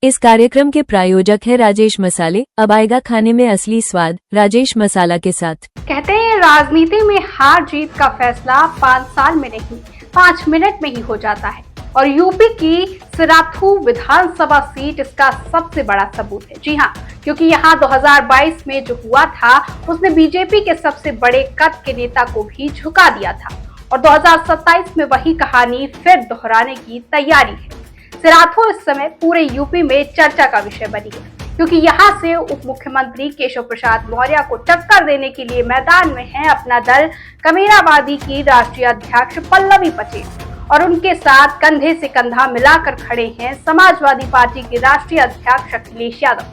इस कार्यक्रम के प्रायोजक है राजेश मसाले। अब आएगा खाने में असली स्वाद राजेश मसाला के साथ। कहते हैं राजनीति में हार जीत का फैसला 5 साल में नहीं 5 मिनट में ही हो जाता है और यूपी की सिराथू विधानसभा सीट इसका सबसे बड़ा सबूत है। जी हाँ, क्योंकि यहाँ 2022 में जो हुआ था उसने बीजेपी के सबसे बड़े कद के नेता को भी झुका दिया था और 2027 में वही कहानी फिर दोहराने की तैयारी है। सिराथू इस समय पूरे यूपी में चर्चा का विषय बनी है क्योंकि यहाँ से उप मुख्यमंत्री केशव प्रसाद मौर्य को टक्कर देने के लिए मैदान में है अपना दल कमेरावादी की राष्ट्रीय अध्यक्ष पल्लवी पटेल और उनके साथ कंधे से कंधा मिलाकर खड़े हैं समाजवादी पार्टी के राष्ट्रीय अध्यक्ष अखिलेश यादव।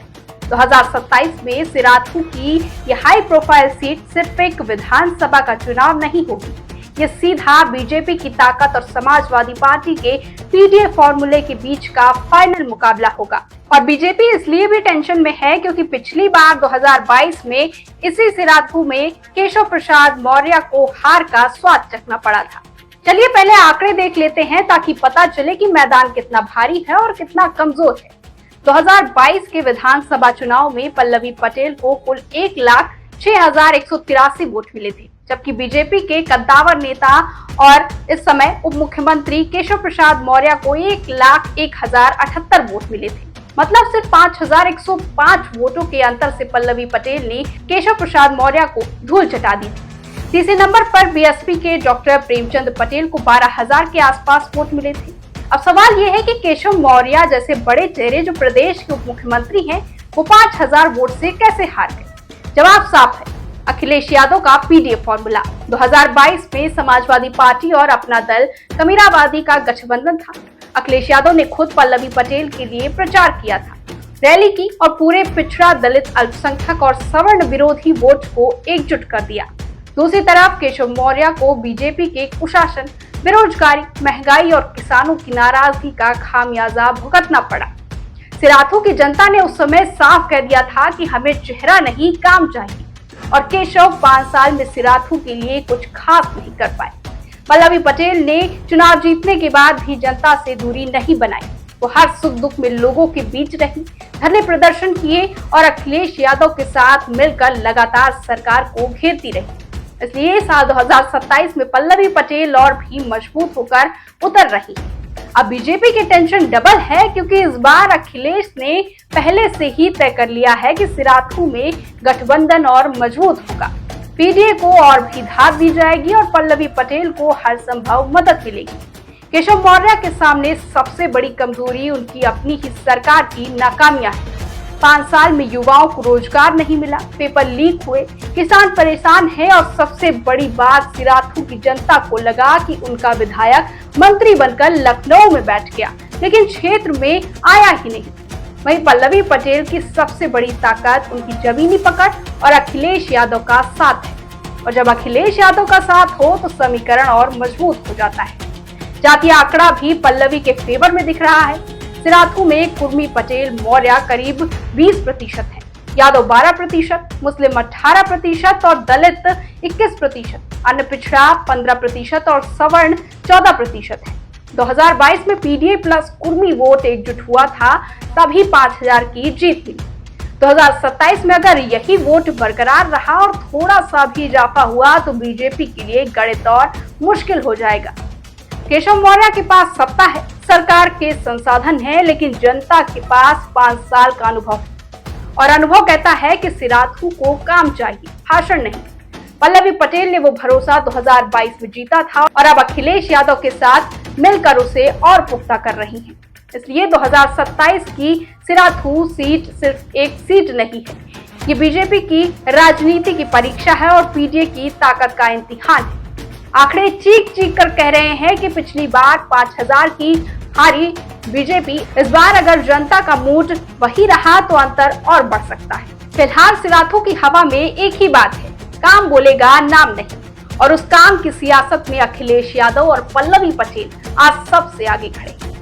2027 में सिराथू की यह हाई प्रोफाइल सीट सिर्फ एक विधानसभा का चुनाव नहीं होगी, ये सीधा बीजेपी की ताकत और समाजवादी पार्टी के पीडीए फॉर्मूले के बीच का फाइनल मुकाबला होगा। और बीजेपी इसलिए भी टेंशन में है क्योंकि पिछली बार 2022 में इसी सिराथू में केशव प्रसाद मौर्य को हार का स्वाद चखना पड़ा था। चलिए पहले आंकड़े देख लेते हैं ताकि पता चले कि मैदान कितना भारी है और कितना कमजोर है। 2022 के विधानसभा चुनाव में पल्लवी पटेल को कुल 1,06,183 वोट मिले थे, जबकि बीजेपी के कद्दावर नेता और इस समय उप मुख्यमंत्री केशव प्रसाद मौर्य को 1,01,078 वोट मिले थे। मतलब सिर्फ 5,105 वोटों के अंतर से पल्लवी पटेल ने केशव प्रसाद मौर्य को धूल चटा दी थी। तीसरे नंबर पर बीएसपी के डॉक्टर प्रेमचंद पटेल को 12,000 के आसपास वोट मिले थे। अब सवाल ये है कि केशव मौर्य जैसे बड़े चेहरे जो प्रदेश के उप मुख्यमंत्री हैं, वो 5,000 वोट से कैसे हार गए? जवाब साफ है, अखिलेश यादव का पीडीए फॉर्मूला। 2022 में समाजवादी पार्टी और अपना दल कमेरावादी का गठबंधन था। अखिलेश यादव ने खुद पल्लवी पटेल के लिए प्रचार किया था, रैली की और पूरे पिछड़ा, दलित, अल्पसंख्यक और सवर्ण विरोधी वोट को एकजुट कर दिया। दूसरी तरफ केशव मौर्य को बीजेपी के कुशासन, बेरोजगारी, महंगाई और किसानों की नाराजगी का खामियाजा भुगतना पड़ा। सिराथू की जनता ने उस समय साफ कह दिया था कि हमें चेहरा नहीं काम चाहिए और केशव 5 साल में सिराथू के लिए कुछ खास नहीं कर पाए। पल्लवी पटेल ने चुनाव जीतने के बाद भी जनता से दूरी नहीं बनाई, वो हर सुख दुख में लोगों के बीच रही, धरने प्रदर्शन किए और अखिलेश यादव के साथ मिलकर लगातार सरकार को घेरती रही। इसलिए साल 2027 में पल्लवी पटेल और भी मजबूत होकर उतर रही। अब बीजेपी की टेंशन डबल है क्योंकि इस बार अखिलेश ने पहले से ही तय कर लिया है कि सिराथू में गठबंधन और मजबूत होगा, पीडीए को और भी धार दी जाएगी और पल्लवी पटेल को हर संभव मदद मिलेगी। केशव मौर्य के सामने सबसे बड़ी कमजोरी उनकी अपनी ही सरकार की नाकामियां है। 5 साल में युवाओं को रोजगार नहीं मिला, पेपर लीक हुए, किसान परेशान है और सबसे बड़ी बात सिराथू की जनता को लगा कि उनका विधायक मंत्री बनकर लखनऊ में बैठ गया लेकिन क्षेत्र में आया ही नहीं। वहीं पल्लवी पटेल की सबसे बड़ी ताकत उनकी जमीनी पकड़ और अखिलेश यादव का साथ है और जब अखिलेश यादव का साथ हो तो समीकरण और मजबूत हो जाता है। जातीय आंकड़ा भी पल्लवी के फेवर में दिख रहा है। सिराथू में कुर्मी, पटेल, मौर्य करीब 20% है, यादव 12%, मुस्लिम 18% और दलित 21%, अन्य पिछड़ा 15% और सवर्ण 14% है। 2022 में पीडीए प्लस कुर्मी वोट एकजुट हुआ था तभी 5,000 की जीत मिली। 2027 में अगर यही वोट बरकरार रहा और थोड़ा सा भी इजाफा हुआ तो बीजेपी के लिए गणित और मुश्किल हो जाएगा। केशव मौर्य के पास सत्ता है, सरकार के संसाधन है, लेकिन जनता के पास 5 साल का अनुभव है और अनुभव कहता है कि सिराथू को काम चाहिए, भाषण नहीं। पल्लवी पटेल ने वो भरोसा 2022 में जीता था और अब अखिलेश यादव के साथ मिलकर उसे और पुख्ता कर रही हैं। इसलिए 2027 की सिराथू सीट सिर्फ एक सीट नहीं है, ये बीजेपी की राजनीति की परीक्षा है और पीडीए की ताकत का इम्तिहान है। आंकड़े चीख चीख कर कह रहे हैं कि पिछली बार 5,000 की हारी बीजेपी, इस बार अगर जनता का मूड वही रहा तो अंतर और बढ़ सकता है। फिलहाल सिराथू की हवा में एक ही बात है, काम बोलेगा नाम नहीं, और उस काम की सियासत में अखिलेश यादव और पल्लवी पटेल आज सबसे आगे खड़े हैं।